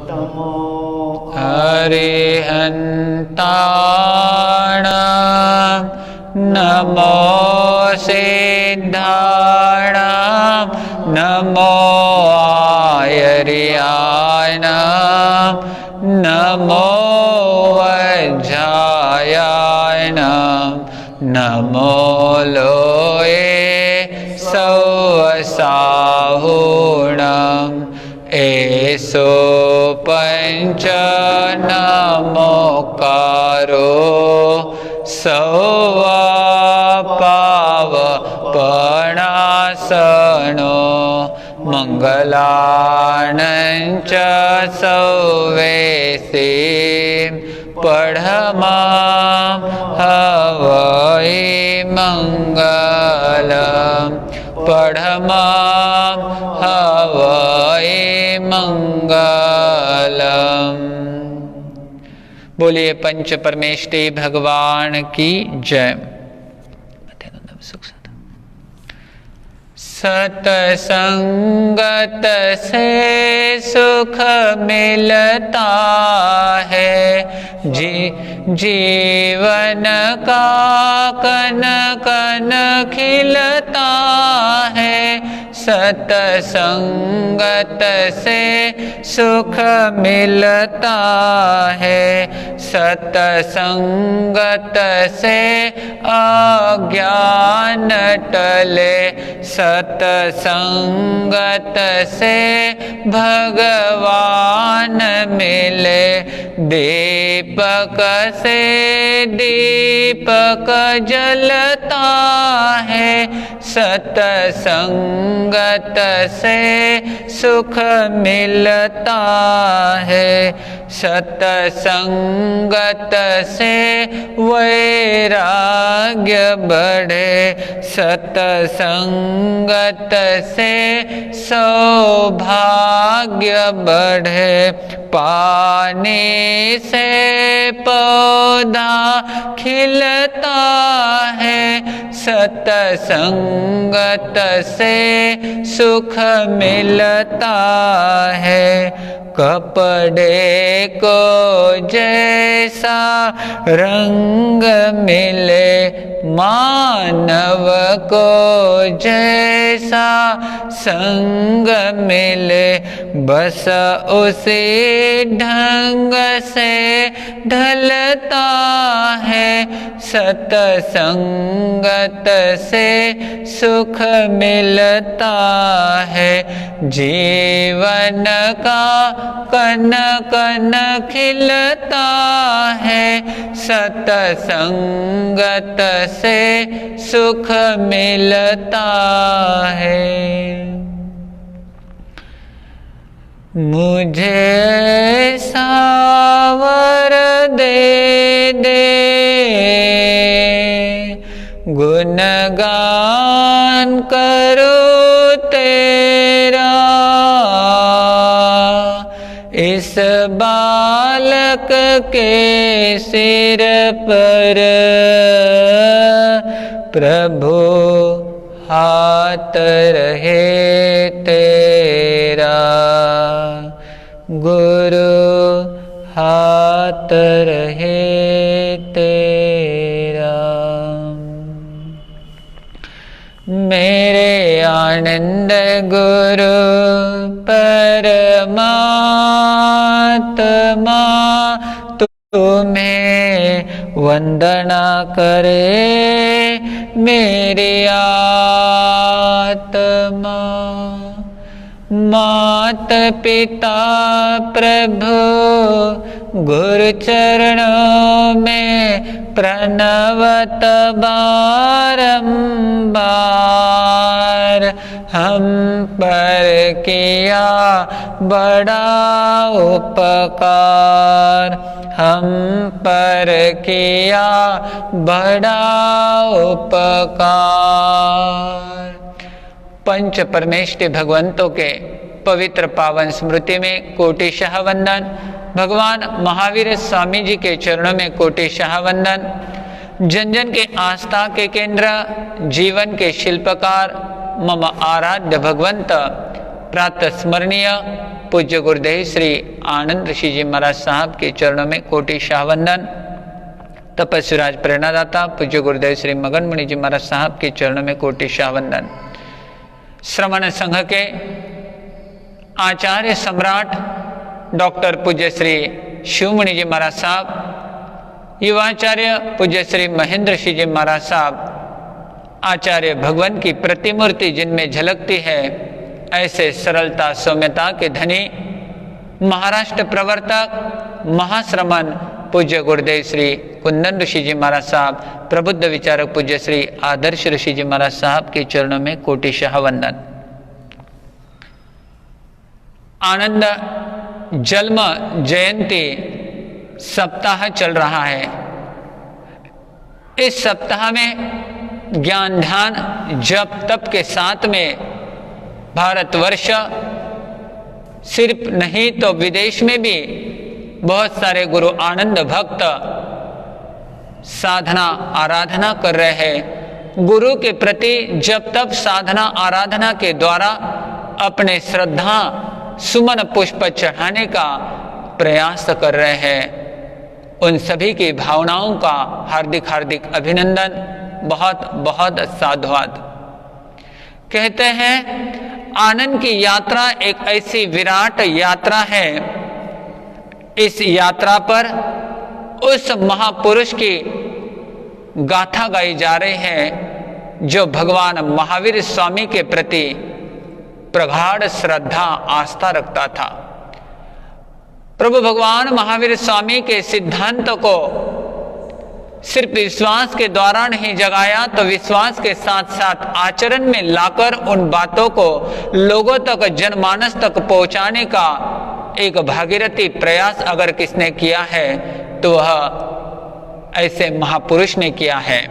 तमो अरिहन्ताणां नमो सिद्धाणां नमो आयर्याणां नमो वज्रायाणां नमो लोये सौसाहुणम् एसो पंच नमोकारो सौवा पावपणासनो मंगलानंच सौवेसी पढ़मा हवै मंगलम पढ़मा हवै मंगलम। बोलिए पंच परमेष्टि भगवान की जय। सतसंगत से सुख मिलता है, जीवन का कन कन खिलता है। सतसंगत से सुख मिलता है, सतसंगत से अज्ञान टले। सतसंगत से भगवान मिले, दीपक से दीपक जलता है। सतसंगत से सुख मिलता है, सतसंगत से वैराग्य बढ़े। सतसंगत से सौभाग्य बढ़े। पानी से पौधा खिलता है, सतसंगत से सुख मिलता है। कपड़े को जैसा रंग मिले, मानव को जैसा संग मिले, बस उसी ढंग से ढलता है। सतसंगत से सुख मिलता है, जीवन का कन कन खिलता है। सतसंगत से सुख मिलता है। मुझे सावर दे दे, गुणगान करो तेरा। इस बालक के सिर पर प्रभु हाथ रहे तेरा, गुरु हाथ रहे तेरा। मेरे आनंद गुरु परमात्मा तुम्हें वंदना करे मेरी आत्मा। मात पिता प्रभु गुरु चरणों में प्रणवत बारंबार। हम पर किया बड़ा उपकार, हम पर किया बड़ा उपकार। पंच परमेष्टि भगवंतों के पवित्र पावन स्मृति में कोटिशः वंदन। भगवान महावीर स्वामी जी के चरणों में कोटिशः वंदन। जन जन के आस्था के केंद्र, जीवन के शिल्पकार मम आराध्य भगवंत प्रातः स्मरणीय पूज्य गुरुदेव श्री आनंद ऋषि जी महाराज साहब के चरणों में कोटिशाह वंदन। तपस्वीराज प्रेरणादाता पूज्य गुरुदेव श्री मगन मुनि जी महाराज साहब के चरणों में कोटिशाह वंदन। श्रमण संघ के आचार्य सम्राट डॉक्टर पूज्य श्री शिवमुनि जी महाराज साहब, युवाचार्य पूज्य श्री महेंद्र श्री जी महाराज साहब, आचार्य भगवान की प्रतिमूर्ति जिनमें झलकती है, ऐसे सरलता सौम्यता के धनी महाराष्ट्र प्रवर्तक महाश्रमण पूज्य गुरुदेव श्री कुंदन ऋषि जी महाराज साहब, प्रबुद्ध विचारक पूज्य श्री आदर्श ऋषि जी महाराज साहब के चरणों में कोटिशाह वंदन। आनंद जन्म जयंती सप्ताह चल रहा है। इस सप्ताह में ज्ञान ध्यान जप तप के साथ में भारतवर्ष सिर्फ नहीं तो विदेश में भी बहुत सारे गुरु आनंद भक्त साधना आराधना कर रहे हैं। गुरु के प्रति जब तब साधना आराधना के द्वारा अपने श्रद्धा सुमन पुष्प चढ़ाने का प्रयास कर रहे हैं। उन सभी की भावनाओं का हार्दिक हार्दिक अभिनंदन, बहुत बहुत साधुवाद। कहते हैं आनंद की यात्रा एक ऐसी विराट यात्रा है। इस यात्रा पर उस महापुरुष की गाथा गाई जा रही है जो भगवान महावीर स्वामी के प्रति प्रगाढ़ श्रद्धा आस्था रखता था। प्रभु भगवान महावीर स्वामी के सिद्धांत को सिर्फ विश्वास के द्वारा नहीं जगाया तो विश्वास के साथ साथ आचरण में लाकर उन बातों को लोगों तक जनमानस तक पहुंचाने का एक भागीरथी प्रयास अगर किसने किया है तो वह ऐसे महापुरुष ने किया है।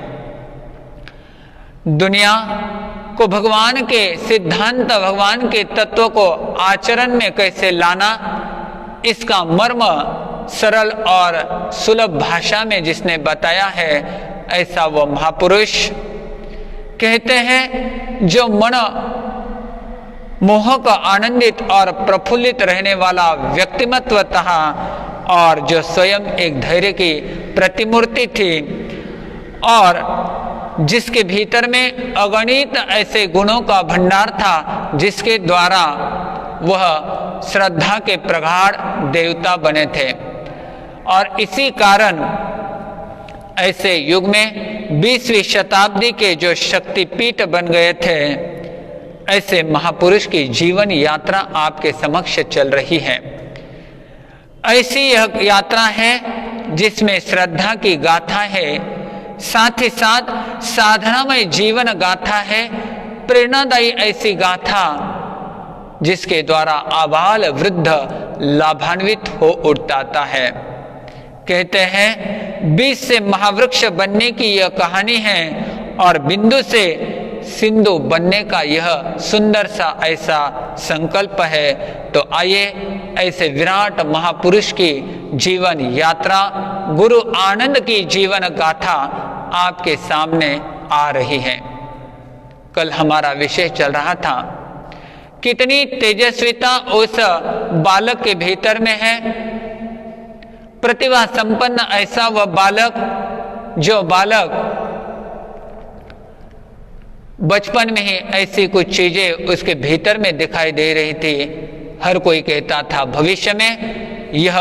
दुनिया को भगवान के सिद्धांत भगवान के तत्व को आचरण में कैसे लाना, इसका मर्म सरल और सुलभ भाषा में जिसने बताया है ऐसा वो महापुरुष। कहते हैं जो मन मोहक आनंदित और प्रफुल्लित रहने वाला व्यक्तिमत्व था और जो स्वयं एक धैर्य की प्रतिमूर्ति थी और जिसके भीतर में अगणित ऐसे गुणों का भंडार था जिसके द्वारा वह श्रद्धा के प्रगाढ़ देवता बने थे। और इसी कारण ऐसे युग में 20वीं शताब्दी के जो शक्तिपीठ बन गए थे, ऐसे महापुरुष की जीवन यात्रा आपके समक्ष चल रही है। ऐसी यह यात्रा है जिसमें श्रद्धा की गाथा है, साथ ही साथ साधनामय जीवन गाथा है, प्रेरणादायी ऐसी गाथा जिसके द्वारा आबाल वृद्ध लाभान्वित हो उठता है। कहते हैं बीज से महावृक्ष बनने की यह कहानी है और बिंदु से सिंधु बनने का यह सुंदर सा ऐसा संकल्प है। तो आइए ऐसे विराट महापुरुष की जीवन यात्रा, गुरु आनंद की जीवन गाथा आपके सामने आ रही है। कल हमारा विषय चल रहा था कितनी तेजस्विता उस बालक के भीतर में है। प्रतिभा संपन्न ऐसा वह बालक जो बालक बचपन में ही ऐसी कुछ चीजें उसके भीतर में दिखाई दे रही थी। हर कोई कहता था भविष्य में यह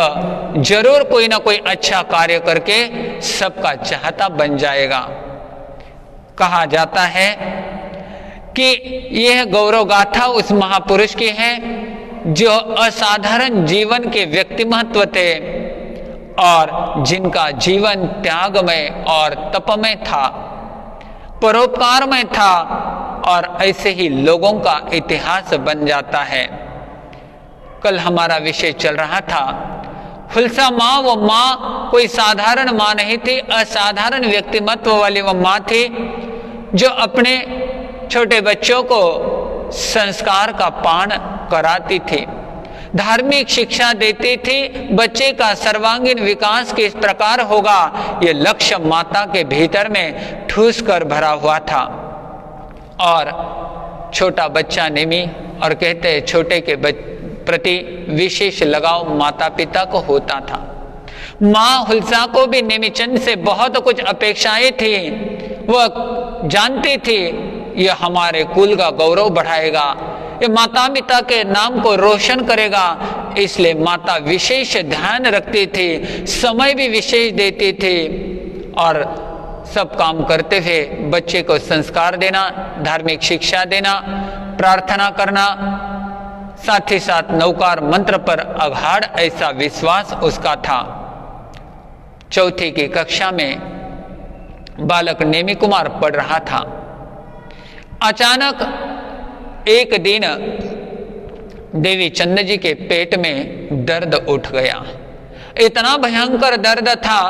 जरूर कोई ना कोई अच्छा कार्य करके सबका चाहता बन जाएगा। कहा जाता है कि यह गौरव गाथा उस महापुरुष की है जो असाधारण जीवन के व्यक्तिमत्व थे और जिनका जीवन त्यागमय और तपमय था, परोपकारमय था और ऐसे ही लोगों का इतिहास बन जाता है। कल हमारा विषय चल रहा था फुलसा माँ, वो माँ कोई साधारण माँ नहीं थी, असाधारण व्यक्तिमत्व वाली वो माँ थी जो अपने छोटे बच्चों को संस्कार का पान कराती थी, धार्मिक शिक्षा देती थी। बच्चे का सर्वांगीण विकास किस प्रकार होगा ये लक्ष्य माता के भीतर में ठूस कर भरा हुआ था। और छोटा बच्चा निमी और कहते हैं छोटे के प्रति विशेष लगाव माता पिता को होता था। माँ हुल्सा को भी नेमीचंद से बहुत कुछ अपेक्षाएं थी। वह जानती थी यह हमारे कुल का गौरव बढ़ाएगा, ये माता पिता के नाम को रोशन करेगा, इसलिए माता विशेष ध्यान रखती थी, समय भी विशेष देती थी और सब काम करते हुए बच्चे को संस्कार देना, धार्मिक शिक्षा देना, प्रार्थना करना, साथ ही साथ नवकार मंत्र पर अगाढ़ ऐसा विश्वास उसका था। चौथी की कक्षा में बालक नेमी कुमार पढ़ रहा था। अचानक एक दिन देवी चंद जी के पेट में दर्द उठ गया। इतना भयंकर दर्द था,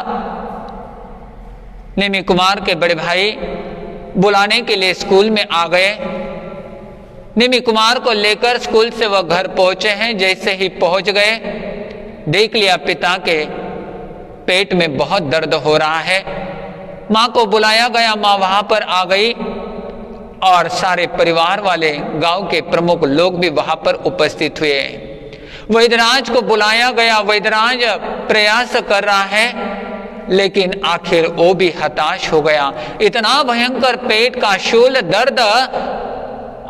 नेमी कुमार के बड़े भाई बुलाने के लिए स्कूल में आ गए। नेमी कुमार को लेकर स्कूल से वह घर पहुंचे हैं। जैसे ही पहुंच गए, देख लिया पिता के पेट में बहुत दर्द हो रहा है। माँ को बुलाया गया, माँ वहां पर आ गई और सारे परिवार वाले, गांव के प्रमुख लोग भी वहां पर उपस्थित हुए। वैद्यराज को बुलाया गया। वैद्यराज प्रयास कर रहा है, लेकिन आखिर वो भी हताश हो गया। इतना भयंकर पेट का शूल दर्द,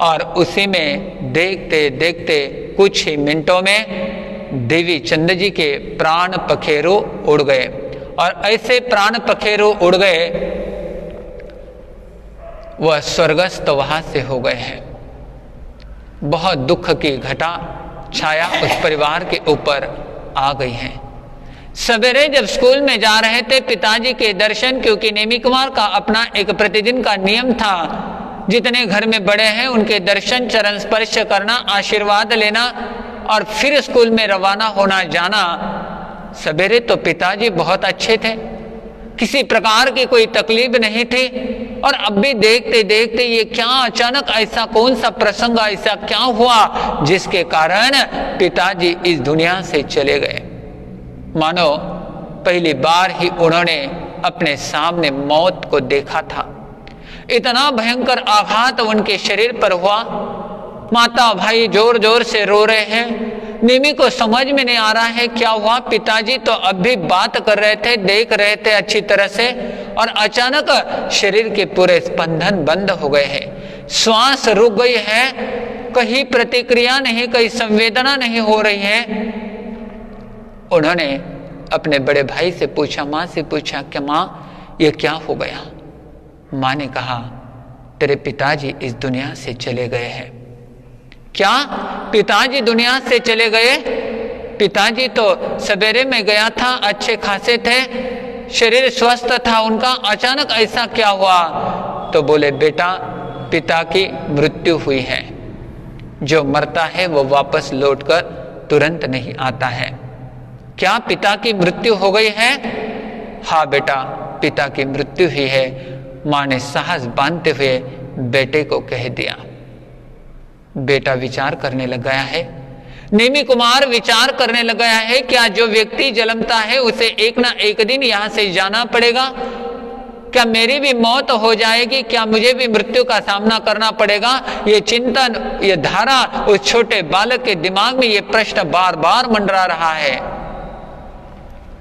और उसी में देखते देखते कुछ ही मिनटों में देवी चंद जी के प्राण पखेरु उड़ गए। और ऐसे प्राण पखेरु उड़ गए, वह स्वर्गस्थ वहां से हो गए हैं। बहुत दुख की घटा छाया उस परिवार के ऊपर आ गई है। सवेरे जब स्कूल में जा रहे थे, पिताजी के दर्शन, क्योंकि नेमी कुमार का अपना एक प्रतिदिन का नियम था, जितने घर में बड़े हैं उनके दर्शन, चरण स्पर्श करना, आशीर्वाद लेना और फिर स्कूल में रवाना होना जाना। सवेरे तो पिताजी बहुत अच्छे थे, किसी प्रकार की कोई तकलीफ नहीं थी, और अब भी देखते देखते ये क्या अचानक ऐसा कौन सा प्रसंग, ऐसा क्या हुआ जिसके कारण पिताजी इस दुनिया से चले गए। मानो पहली बार ही उन्होंने अपने सामने मौत को देखा था। इतना भयंकर आघात उनके शरीर पर हुआ। माता भाई जोर जोर से रो रहे हैं। नेमी को समझ में नहीं आ रहा है क्या हुआ। पिताजी तो अब भी बात कर रहे थे, देख रहे थे अच्छी तरह से, और अचानक शरीर के पूरे स्पंदन बंद हो गए हैं। श्वास रुक गई है, कहीं प्रतिक्रिया नहीं, कहीं संवेदना नहीं हो रही है। उन्होंने अपने बड़े भाई से पूछा, माँ से पूछा कि माँ ये क्या हो गया। माँ ने कहा, तेरे पिताजी इस दुनिया से चले गए हैं। क्या पिताजी दुनिया से चले गए? पिताजी तो सवेरे में गया था, अच्छे खासे थे, शरीर स्वस्थ था उनका, अचानक ऐसा क्या हुआ? तो बोले, बेटा पिता की मृत्यु हुई है। जो मरता है वो वापस लौटकर तुरंत नहीं आता है। क्या पिता की मृत्यु हो गई है? हाँ बेटा, पिता की मृत्यु हुई है। माँ ने साहस बांधते हुए बेटे को कह दिया। बेटा विचार करने लग गया है। नेमी कुमार विचार करने लग गया है, क्या जो व्यक्ति जन्मता है उसे एक ना एक दिन यहाँ से जाना पड़ेगा? क्या मेरी भी मौत हो जाएगी? क्या मुझे भी मृत्यु का सामना करना पड़ेगा? ये चिंतन, ये धारा उस छोटे बालक के दिमाग में ये प्रश्न बार बार मंडरा रहा है।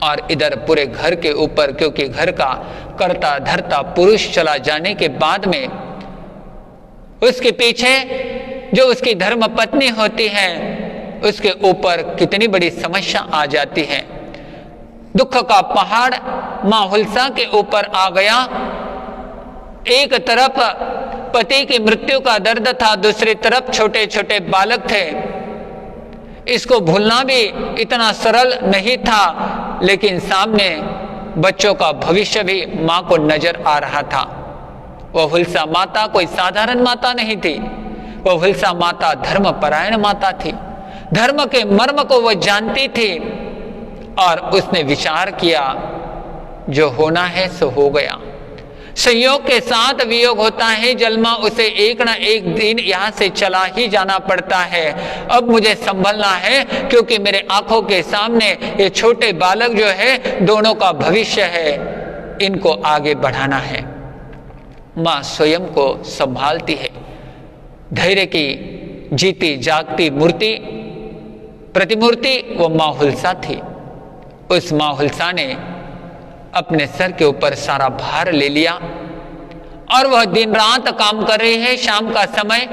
और इधर पूरे घर के ऊपर, क्योंकि घर का कर्ता धर्ता पुरुष चला जाने के बाद में उसके पीछे जो उसकी धर्म पत्नी होती है, उसके ऊपर कितनी बड़ी समस्या आ जाती है। दुख का पहाड़ मां हुल्सा के ऊपर आ गया। एक तरफ पति की मृत्यु का दर्द था, दूसरी तरफ छोटे छोटे बालक थे। इसको भूलना भी इतना सरल नहीं था, लेकिन सामने बच्चों का भविष्य भी मां को नजर आ रहा था। वह हुल्सा माता कोई साधारण माता नहीं थी। वह हुल्सा माता धर्मपरायण माता थी। धर्म के मर्म को वह जानती थी और उसने विचार किया, जो होना है सो हो गया। संयोग के साथ वियोग होता है, जन्मा उसे एक ना एक दिन यहाँ से चला ही जाना पड़ता है। अब मुझे संभलना है, क्योंकि मेरे आंखों के सामने ये छोटे बालक जो है, दोनों का भविष्य है, इनको आगे बढ़ाना है। माँ स्वयं को संभालती है। धैर्य की जीती जागती मूर्ति प्रतिमूर्ति वो माँ हुल्सा थी। उस माँ हुल्सा ने अपने सर के ऊपर सारा भार ले लिया और वह दिन रात काम कर रही है। शाम का समय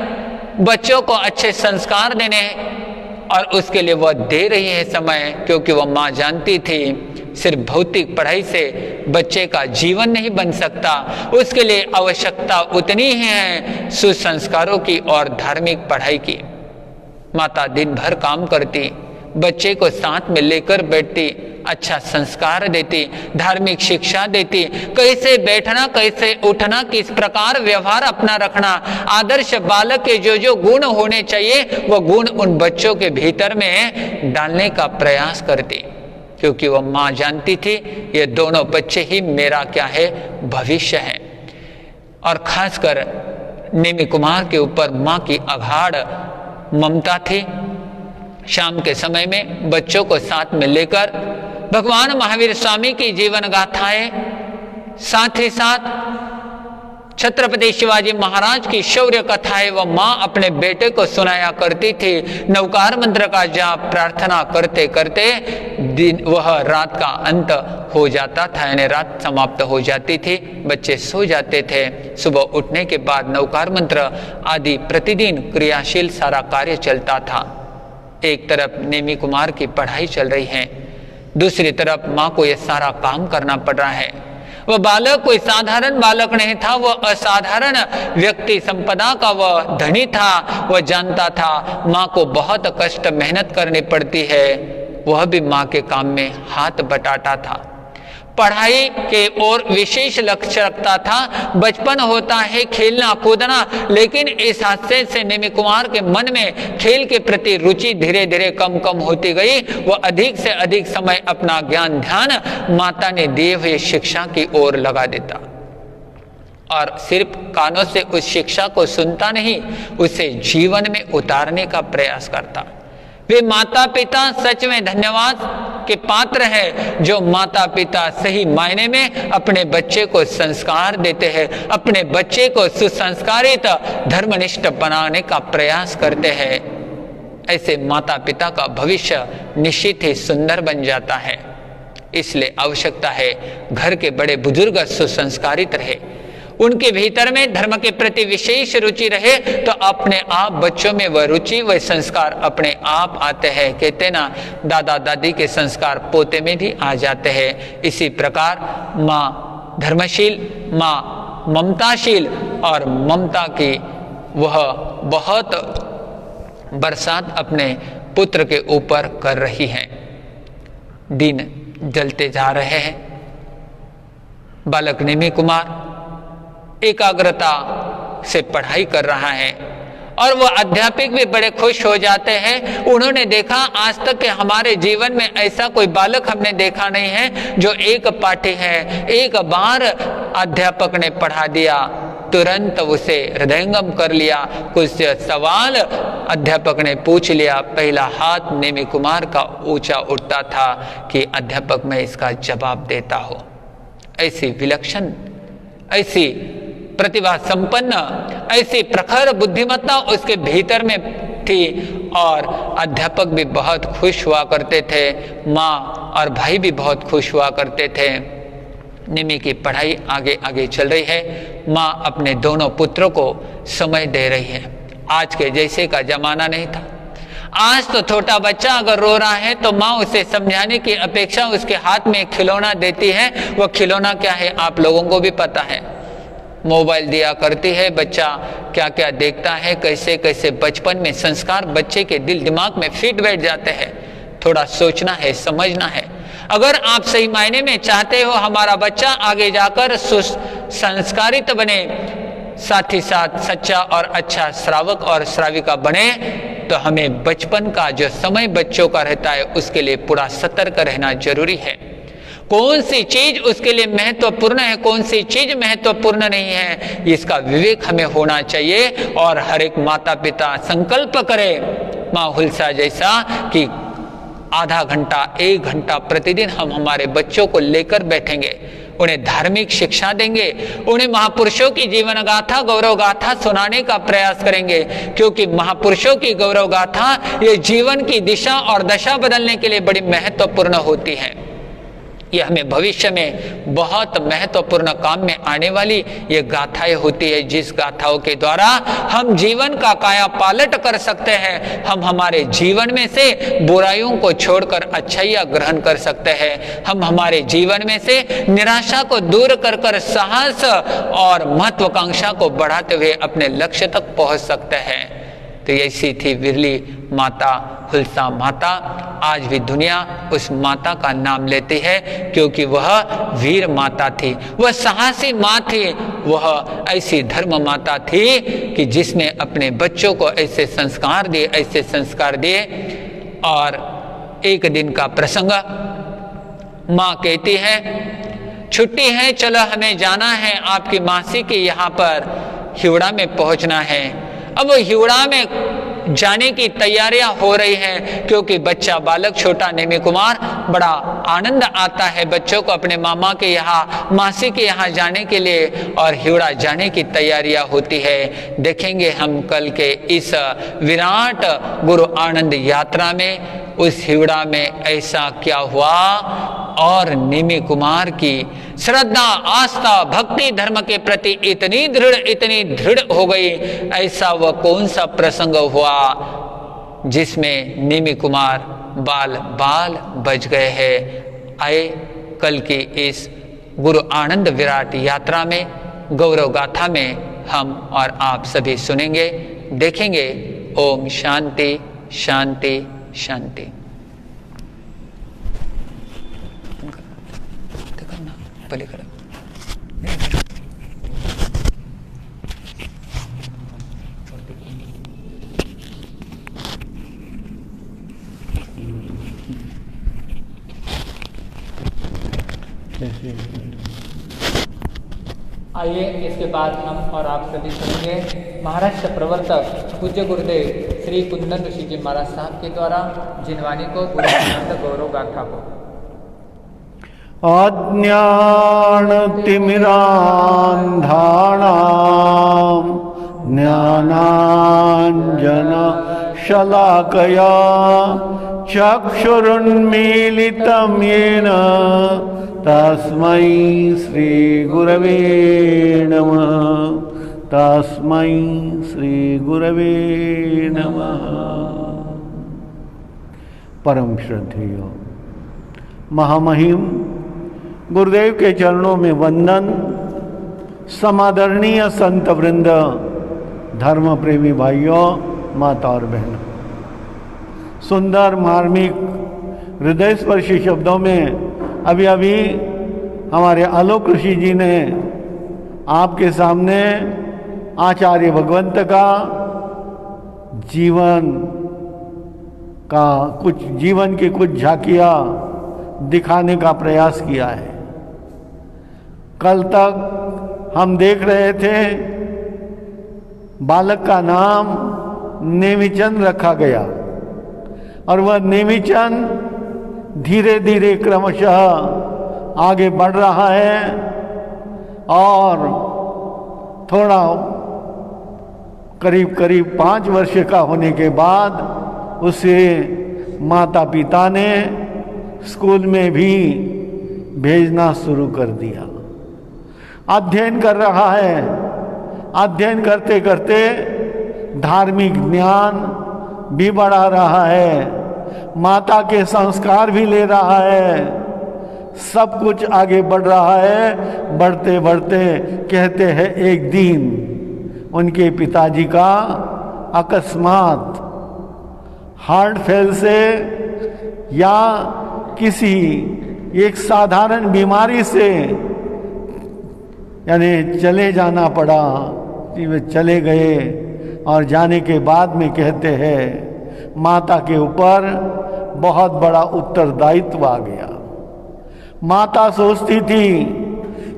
बच्चों को अच्छे संस्कार देने हैं और उसके लिए वह दे रही है समय, क्योंकि वह माँ जानती थी सिर्फ भौतिक पढ़ाई से बच्चे का जीवन नहीं बन सकता, उसके लिए आवश्यकता उतनी ही है सुसंस्कारों की और धार्मिक पढ़ाई की। माता दिन भर काम करती, बच्चे को साथ में लेकर बैठती, अच्छा संस्कार देती, धार्मिक शिक्षा देती, कैसे बैठना, कैसे उठना, किस प्रकार व्यवहार अपना रखना, आदर्श बालक के जो जो गुण होने चाहिए वो गुण उन बच्चों के भीतर में डालने का प्रयास करती, क्योंकि वह माँ जानती थी ये दोनों बच्चे ही मेरा क्या है, भविष्य है। और खासकर निमि कुमार के ऊपर माँ की अगाध ममता थी। शाम के समय में बच्चों को साथ में लेकर भगवान महावीर स्वामी की जीवन गाथाएं, साथ ही साथ छत्रपति शिवाजी महाराज की शौर्य कथाएं वह माँ अपने बेटे को सुनाया करती थी। नवकार मंत्र का जाप प्रार्थना करते करते दिन वह रात का अंत हो जाता था, यानी रात समाप्त हो जाती थी, बच्चे सो जाते थे। सुबह उठने के बाद नवकार मंत्र आदि प्रतिदिन क्रियाशील सारा कार्य चलता था। एक तरफ नेमी कुमार की पढ़ाई चल रही है, दूसरी तरफ माँ को यह सारा काम करना पड़ रहा है। वह बालक कोई साधारण बालक नहीं था, वह असाधारण व्यक्ति संपदा का वह धनी था। वह जानता था माँ को बहुत कष्ट मेहनत करनी पड़ती है, वह भी माँ के काम में हाथ बटाता था। पढ़ाई के ओर विशेष लक्ष्य रखता था। बचपन होता है खेलना कूदना, लेकिन इस हादसे से नेमी कुमार के मन में खेल के प्रति रुचि धीरे धीरे कम कम होती गई। वह अधिक से अधिक समय अपना ज्ञान ध्यान माता ने दिए हुए शिक्षा की ओर लगा देता और सिर्फ कानों से उस शिक्षा को सुनता नहीं, उसे जीवन में उतारने का प्रयास करता। वे माता पिता सच में धन्यवाद के पात्र है जो माता पिता सही मायने में अपने बच्चे को संस्कार देते हैं, अपने बच्चे को सुसंस्कारित धर्मनिष्ठ बनाने का प्रयास करते हैं। ऐसे माता पिता का भविष्य निश्चित ही सुंदर बन जाता है। इसलिए आवश्यकता है घर के बड़े बुजुर्ग सुसंस्कारित रहे, उनके भीतर में धर्म के प्रति विशेष रुचि रहे, तो अपने आप बच्चों में वह रुचि वह संस्कार अपने आप आते हैं। कहते ना, दादा दादी के संस्कार पोते में भी आ जाते हैं। इसी प्रकार माँ धर्मशील, माँ ममताशील और ममता की वह बहुत बरसात अपने पुत्र के ऊपर कर रही है। दिन जलते जा रहे हैं। बालक नेमी कुमार एकाग्रता से पढ़ाई कर रहा है और वह अध्यापक भी बड़े खुश हो जाते हैं। उन्होंने देखा आज तक के हमारे जीवन में ऐसा कोई बालक हमने देखा नहीं है जो एक पाठी है, एक बार अध्यापक ने पढ़ा दिया तुरंत उसे हृदयंगम कर लिया। कुछ सवाल अध्यापक ने पूछ लिया, पहला हाथ नेमी कुमार का ऊंचा उठता था कि अध्यापक मैं इसका जवाब देता हो। ऐसी विलक्षण, ऐसी प्रतिभा संपन्न, ऐसी प्रखर बुद्धिमत्ता उसके भीतर में थी और अध्यापक भी बहुत खुश हुआ करते थे, माँ और भाई भी बहुत खुश हुआ करते थे। निमी की पढ़ाई आगे आगे चल रही है। माँ अपने दोनों पुत्रों को समय दे रही है। आज के जैसे का जमाना नहीं था। आज तो छोटा बच्चा अगर रो रहा है तो माँ उसे समझाने की अपेक्षा उसके हाथ में खिलौना देती है। वह खिलौना क्या है आप लोगों को भी पता है, मोबाइल दिया करती है। बच्चा क्या क्या देखता है, कैसे कैसे बचपन में संस्कार बच्चे के दिल दिमाग में फिट बैठ जाते हैं। थोड़ा सोचना है, समझना है। अगर आप सही मायने में चाहते हो हमारा बच्चा आगे जाकर संस्कारित बने, साथ ही साथ सच्चा और अच्छा श्रावक और श्राविका बने, तो हमें बचपन का जो समय बच्चों का रहता है उसके लिए पूरा सतर्क रहना जरूरी है। कौन सी चीज उसके लिए महत्वपूर्ण है, कौन सी चीज महत्वपूर्ण नहीं है, इसका विवेक हमें होना चाहिए। और हर एक माता पिता संकल्प करे माँ हुल्सा जैसा कि आधा घंटा 1 घंटा प्रतिदिन हम हमारे बच्चों को लेकर बैठेंगे, उन्हें धार्मिक शिक्षा देंगे, उन्हें महापुरुषों की जीवन गाथा, गौरव गाथा सुनाने का प्रयास करेंगे, क्योंकि महापुरुषों की गौरव गाथा ये जीवन की दिशा और दशा बदलने के लिए बड़ी महत्वपूर्ण होती है। ये हमें भविष्य में बहुत महत्वपूर्ण काम में आने वाली ये गाथाएं होती है, जिस गाथाओं के द्वारा हम जीवन का काया पालट कर सकते हैं। हम हमारे जीवन में से बुराइयों को छोड़कर अच्छाइयाँ ग्रहण कर सकते हैं। हम हमारे जीवन में से निराशा को दूर कर साहस और महत्वाकांक्षा को बढ़ाते हुए अपने लक्ष्य तक पहुंच सकते हैं। तो ऐसी थी विरली माता हुल्सा माता। आज भी दुनिया उस माता का नाम लेती है, क्योंकि वह वीर माता थी, वह साहसी माँ थी, वह ऐसी धर्म माता थी कि जिसने अपने बच्चों को ऐसे संस्कार दिए, ऐसे संस्कार दिए। और एक दिन का प्रसंग, माँ कहती है छुट्टी है, चलो हमें जाना है, आपकी मासी के यहाँ पर हिवड़ा में पहुँचना है। अब हिवड़ा में जाने की तैयारियां हो रही हैं, क्योंकि बच्चा बालक छोटा नेमी कुमार, बड़ा आनंद आता है बच्चों को अपने मामा के यहाँ, मासी के यहाँ जाने के लिए, और हिवड़ा जाने की तैयारियां होती है। देखेंगे हम कल के इस विराट गुरु आनंद यात्रा में उस हिवड़ा में ऐसा क्या हुआ, और नेमी कुमार की श्रद्धा, आस्था, भक्ति धर्म के प्रति इतनी दृढ़ हो गई। ऐसा वह कौन सा प्रसंग हुआ जिसमें नेमी कुमार बाल बाल बच गए हैं। आए कल की इस गुरु आनंद विराट यात्रा में, गौरव गाथा में हम और आप सभी सुनेंगे, देखेंगे। ओम शांति शांति शांति। आइए इसके बाद हम और आप सभी सुनेंगे महाराष्ट्र प्रवर्तक पूज्य गुरुदेव श्री कुंदन ऋषि जी महाराज साहब के द्वारा जिनवानी को गुरु आनंद गौरव गाथा को। अज्ञानतिमिरान्धानां ज्ञानाञ्जनशलाकया चक्षुरुन्मीलितं येन तस्मै श्रीगुरवे नमः। तस्मै श्रीगुरवे नमः। परम श्रद्धेय महामहिम गुरुदेव के चरणों में वंदन। समादरणीय संत वृंद, धर्म प्रेमी भाइयों, माता और बहनों, सुंदर मार्मिक हृदय स्पर्शी शब्दों में अभी अभी हमारे आलोक ऋषि जी ने आपके सामने आचार्य भगवंत का जीवन की कुछ झांकियाँ दिखाने का प्रयास किया है। कल तक हम देख रहे थे बालक का नाम नेमिचंद रखा गया, और वह नेमिचंद धीरे धीरे क्रमशः आगे बढ़ रहा है, और थोड़ा करीब 5 वर्ष का होने के बाद उसे माता पिता ने स्कूल में भी भेजना शुरू कर दिया। अध्ययन कर रहा है। अध्ययन करते करते धार्मिक ज्ञान भी बढ़ा रहा है, माता के संस्कार भी ले रहा है, सब कुछ आगे बढ़ रहा है। बढ़ते बढ़ते कहते हैं एक दिन उनके पिताजी का अकस्मात हार्ट फेल से या किसी एक साधारण बीमारी से यानी चले जाना पड़ा। वे चले गए, और जाने के बाद में कहते हैं माता के ऊपर बहुत बड़ा उत्तरदायित्व आ गया। माता सोचती थी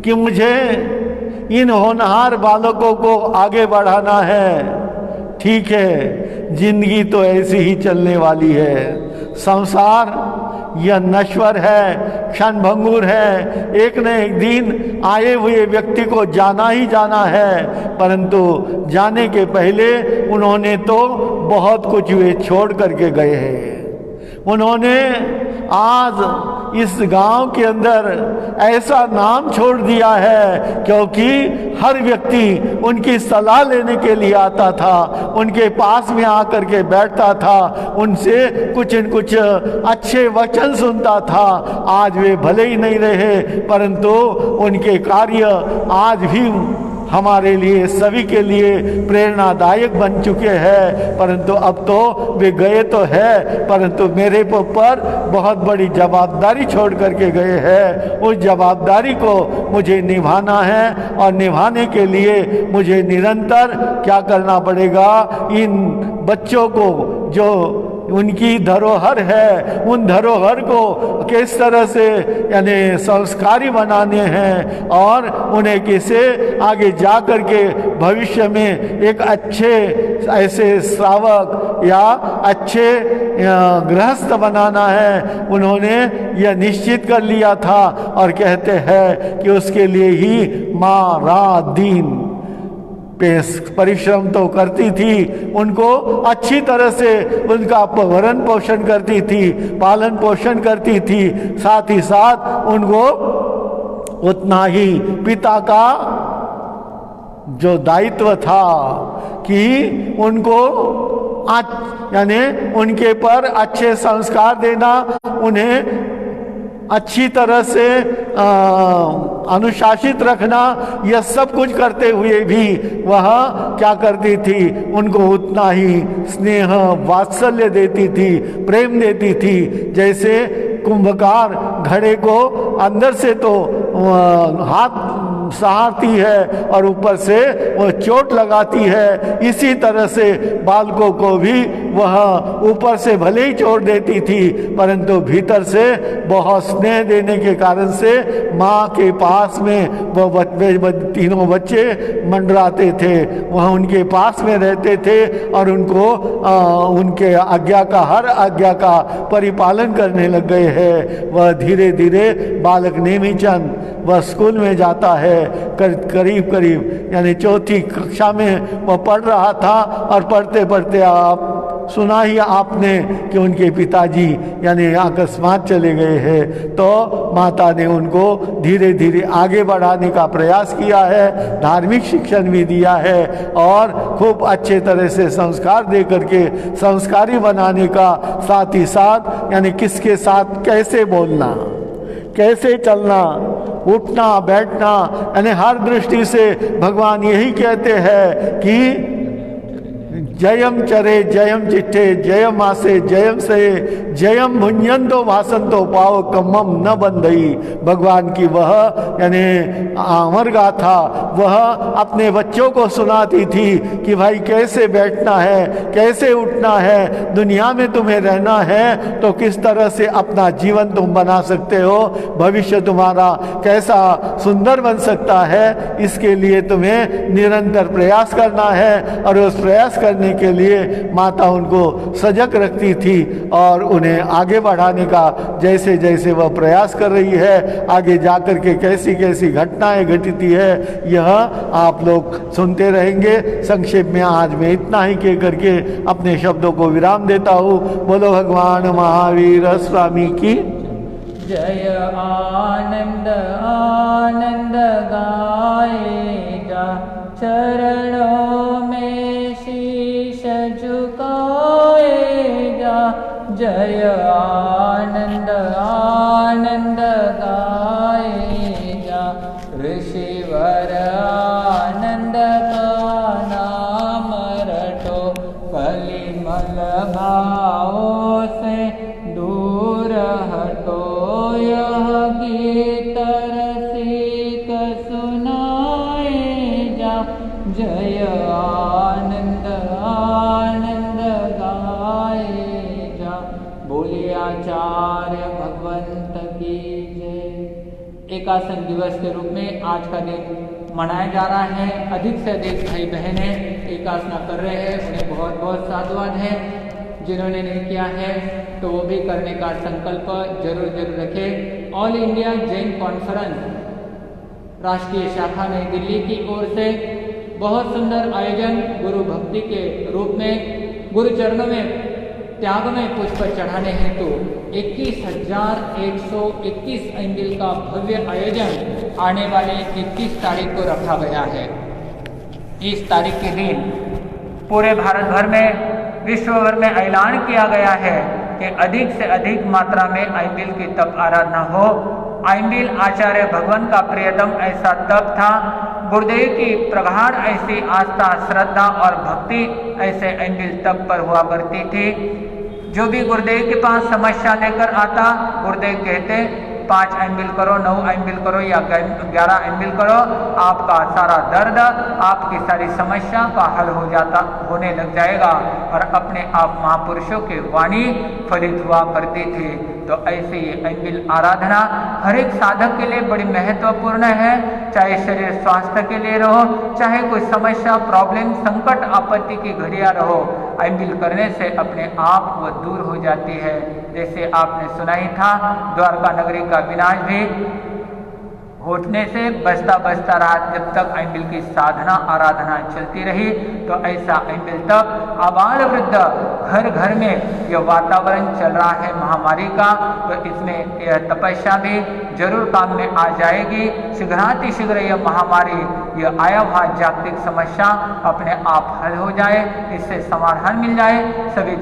कि मुझे इन होनहार बालकों को आगे बढ़ाना है। ठीक है, जिंदगी तो ऐसी ही चलने वाली है, संसार यह नश्वर है, क्षणभंगुर है, एक न एक दिन आए हुए व्यक्ति को जाना ही जाना है। परंतु जाने के पहले उन्होंने तो बहुत कुछ वे छोड़ करके गए हैं। उन्होंने आज इस गांव के अंदर ऐसा नाम छोड़ दिया है, क्योंकि हर व्यक्ति उनकी सलाह लेने के लिए आता था, उनके पास में आकर के बैठता था, उनसे कुछ न कुछ अच्छे वचन सुनता था। आज वे भले ही नहीं रहे, परंतु उनके कार्य आज भी हमारे लिए, सभी के लिए प्रेरणादायक बन चुके हैं। परंतु अब तो वे गए तो है, परंतु मेरे ऊपर बहुत बड़ी जवाबदारी छोड़ करके गए हैं। उस जवाबदारी को मुझे निभाना है, और निभाने के लिए मुझे निरंतर क्या करना पड़ेगा, इन बच्चों को जो उनकी धरोहर है, उन धरोहर को किस तरह से यानी संस्कारी बनाने हैं, और उन्हें किसे आगे जा कर के भविष्य में एक अच्छे ऐसे श्रावक या अच्छे गृहस्थ बनाना है। उन्होंने यह निश्चित कर लिया था, और कहते हैं कि उसके लिए ही माँ रात दिन परिश्रम तो करती थी, उनको अच्छी तरह से उनका भरण पोषण करती थी, पालन पोषण करती थी, साथ ही साथ उनको उतना ही पिता का जो दायित्व था कि उनको यानी उनके पर अच्छे संस्कार देना, उन्हें अच्छी तरह से अनुशासित रखना, यह सब कुछ करते हुए भी वह क्या करती थी, उनको उतना ही स्नेह वात्सल्य देती थी, प्रेम देती थी। जैसे कुंभकार घड़े को अंदर से तो हाथ सहारती है और ऊपर से वह चोट लगाती है, इसी तरह से बालकों को भी वह ऊपर से भले ही चोट देती थी, परंतु भीतर से बहुत स्नेह देने के कारण से माँ के पास में वह तीनों बच्चे मंडराते थे, वह उनके पास में रहते थे और उनको उनके आज्ञा का, हर आज्ञा का परिपालन करने लग गए हैं। वह धीरे धीरे बालक नेमीचंद वह स्कूल में जाता है, करीब करीब यानी चौथी कक्षा में वह पढ़ रहा था, और पढ़ते पढ़ते आप सुना ही आपने कि उनके पिताजी यानी अकस्मात चले गए हैं। तो माता ने उनको धीरे धीरे आगे बढ़ाने का प्रयास किया है, धार्मिक शिक्षण भी दिया है, और खूब अच्छे तरह से संस्कार दे करके संस्कारी बनाने का, साथ ही साथ यानी किसके साथ कैसे बोलना, कैसे चलना, उठना बैठना, यानी हर दृष्टि से भगवान यही कहते हैं कि जयम चरे जयम चिट्ठे जयम आसे जयम से जयम भुंजंतो भाषंतो पाओ कमम न बंधई। भगवान की वह यानी अमर गाथा वह अपने बच्चों को सुनाती थी कि भाई कैसे बैठना है, कैसे उठना है, दुनिया में तुम्हें रहना है तो किस तरह से अपना जीवन तुम बना सकते हो, भविष्य तुम्हारा कैसा सुंदर बन सकता है, इसके लिए तुम्हें निरंतर प्रयास करना है। और उस प्रयास करने के लिए माता उनको सजग रखती थी और उन्हें आगे बढ़ाने का जैसे जैसे वह प्रयास कर रही है, आगे जाकर के कैसी कैसी घटनाएं घटिती है यह आप लोग सुनते रहेंगे। संक्षेप में आज मैं इतना ही कह करके अपने शब्दों को विराम देता हूँ। बोलो भगवान महावीर स्वामी की जय। आनंद आनंद गाएगा, चरणों में शीश झुकाएगा। जय आनंद आनंद गाएगा, ऋषिवर आनंद का नाम रटो। कलिमल भावों से दूर हटो, यह गीत रसिक सुनाए जा। जय आनंद आनंद गाए जा। बोलिए आचार्य भगवंत की जय। एकासन दिवस के रूप में आज का दिन मनाया जा रहा है। अधिक से अधिक भाई बहनें एकासना कर रहे हैं, उन्हें बहुत बहुत साधुवाद है। जिन्होंने नहीं किया है तो वो भी करने का संकल्प जरूर रखें। ऑल इंडिया जैन कॉन्फ्रेंस राष्ट्रीय शाखा नई दिल्ली की ओर से बहुत सुंदर आयोजन गुरु भक्ति के रूप में गुरु चरणों में त्याग में पुष्प चढ़ाने हेतु 21,121 एंगल का भव्य आयोजन आने वाले 21 तारीख को रखा गया है। इस तारीख के दिन पूरे भारत भर में विश्व भर में ऐलान किया गया है कि अधिक से अधिक मात्रा में आइंबिल की तप आराधना हो। आइंबिल आचार्य भगवान का प्रियतम ऐसा तप था। गुरुदेव की प्रगाढ़ ऐसी आस्था, श्रद्धा और भक्ति ऐसे आइंबिल तप पर हुआ करती थी। जो भी गुरुदेव के पास समस्या लेकर आता, गुरुदेव कहते 5 एमबिल करो, 9 एमबिल करो या 11 एमबिल करो, आपका सारा दर्द, आपकी सारी समस्या का हल होने लग जाएगा। और अपने आप महापुरुषों की वाणी फलित हुआ करती थी। तो ऐसे ये एमबिल आराधना हर एक साधक के लिए बड़ी महत्वपूर्ण है। चाहे शरीर स्वास्थ्य के लिए रहो, चाहे कोई समस्या, प्रॉब्लम, संकट, आपत्ति की घड़ियां रहो, एमबिल करने से अपने आप वो दूर हो जाती है। जैसे आपने सुना ही था, द्वारका नगरी का विनाश भी घोटने से बचता रहा जब तक एमबिल की साधना आराधना चलती रही। तो ऐसा एमबिल तक आबाल वृद्ध घर घर में यह वातावरण चल रहा है महामारी का, तो इसमें यह तपस्या भी जरूर काम में आ जाएगी। शीघ्र यह महामारी, यह आया हुआ जागतिक समस्या अपने आप हल हो जाए, इससे समाधान मिल जाए, सभी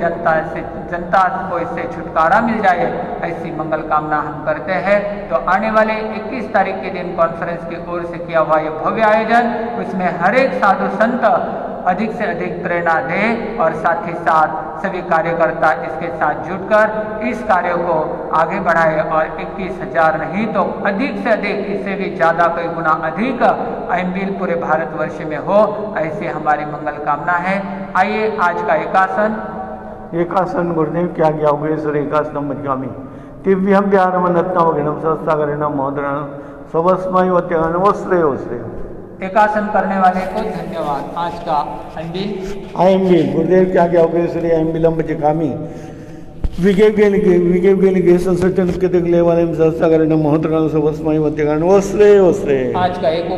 जनता को इससे छुटकारा मिल जाए, ऐसी मंगल कामना हम करते हैं। तो आने वाले 21 तारीख के दिन कॉन्फ्रेंस की ओर से किया हुआ यह भव्य आयोजन, उसमें हर एक साधु संत अधिक से अधिक प्रेरणा दे और साथ ही साथ सभी कार्यकर्ता इसके साथ जुटकर इस कार्य को आगे बढ़ाए और 21,000 नहीं तो अधिक से अधिक, इससे भी ज़्यादा कई गुना अधिक एमबिल पूरे भारतवर्ष में हो, ऐसी हमारी मंगल कामना है। आइए आज का एकासन गुरुदेव क्या गया होगेश्वर एकासनम मध्यामी दिव्यम व्यारमनत्नवगणम सहस्रागरणम मोदरणम सबस्मय वस्त्रे एकासन करने वाले को धन्यवाद। आज का एमबिल गुरुदेव क्या गया होगेश्वर एमबिलम जिकामी विकेव गेली संसर्चन के दिगले वाले सहस्रागरणम मोदरणम सबस्मय वस्त्रे। आज का एक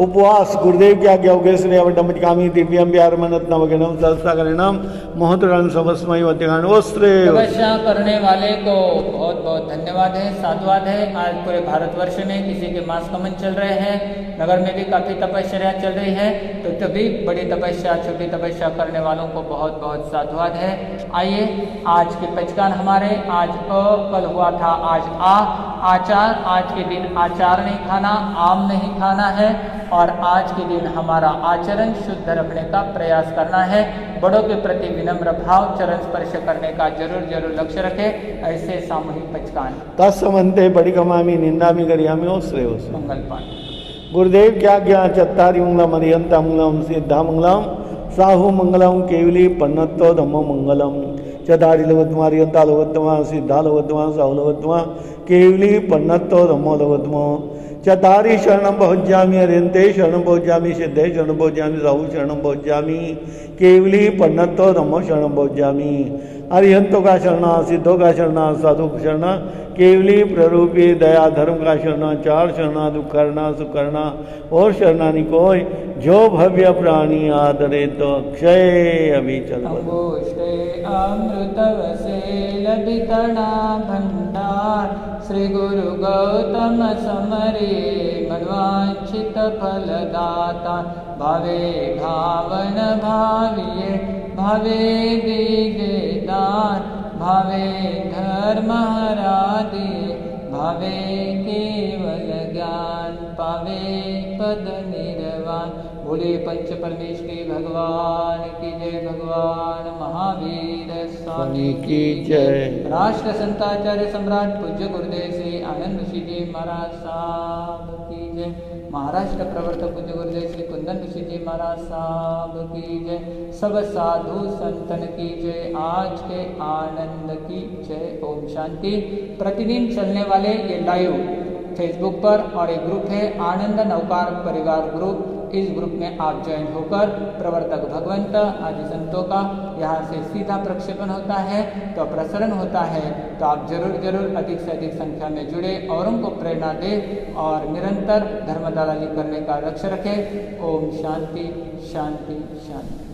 उपवास गुरुदेव क्या गया होगेश्वर अवडमकामी दिव्यम व्यारमनत्नवगणम सहस्रागरणम मोहतरण सबस्मय वस्त्रे। तपस्या करने वाले को बहुत बहुत धन्यवाद है, साधुवाद है। आज पूरे भारतवर्ष में किसी के मास कमन चल रहे हैं, नगर में भी काफी तपस्या चल रही है, तो तभी बड़ी तपस्या, छोटी तपस्या करने वालों को बहुत बहुत साधुवाद है। आइए आज के पंचकान हमारे, आज कल हुआ था आज आचार। आज के दिन आचार नहीं खाना, आम नहीं खाना है और आज के दिन हमारा आचरण शुद्ध रखने का प्रयास करना है। बड़ों के प्रति विनम्र भाव, चरण स्पर्श करने का जरूर लक्ष्य रखें। ऐसे सामूहिक पंचकान तत्समन्ते बड़ी कमामी निंदामी गरियामी ओस्रे मंगल पाठ। गुरुदेव क्या गया चत्तारी मंगलम अरियंता मंगलम सिद्धा मंगलम साहु मंगलम केवली पन्नतो धम्मो मंगलम चतारी लघुत्तमा अरियंता लघुत्तमा सिद्धा लघुत्तमा साहु लघुत्तमा केवली पन्नतो धम्मो लघुत्तमो चतारी शरणम पहुँचामी अरियंते शरणम पहुँचामी सिद्धे शरणम पहुँचामी साहु शरणम पहुँचामी केवली पन्नतो धम्मो शरणम पहुँचामी। अरिहंतों का शरणा, सिद्धों का शरणा, साधु का शरणा, केवली प्ररूपी दया धर्म का शरणा, चार शरणा दुख करना सुख करना और शरणानी कोई जो भव्य प्राणी आदरे तो अक्षय अभिचल अमृत लभितणा भंडार श्री गुरु गौतम समरे मनवांचित फलदाता भावे भावन भाविये भावे दीजे दान भावे धर्म हरादिये भावे केवल ज्ञान पावे पद निर्वाण। बोले पंच परमेश्वरी भगवान की जय, भगवान महावीर स्वामी की जय। राष्ट्र संताचार्य सम्राट पूज्य गुरुदेव श्री आनंद ऋषि जी महाराज साहब की जय। महाराष्ट्र प्रवर्तक पूज्य गुरुदेव श्री कुंदन ऋषि जी महाराज साहब की जय। सब साधु संतन की जय। आज के आनंद की जय। ओम शांति। प्रतिदिन चलने वाले ये लाइव फेसबुक पर और एक ग्रुप है आनंद नौकार परिवार ग्रुप, इस ग्रुप में आप ज्वाइन होकर प्रवर्तक भगवंत आदि संतों का यहाँ से सीधा प्रक्षेपण होता है तो प्रसरण होता है। तो आप जरूर अधिक से अधिक संख्या में जुड़े, औरों को प्रेरणा दें और निरंतर धर्म दलाली करने का लक्ष्य रखें। ओम शांति शांति शांति।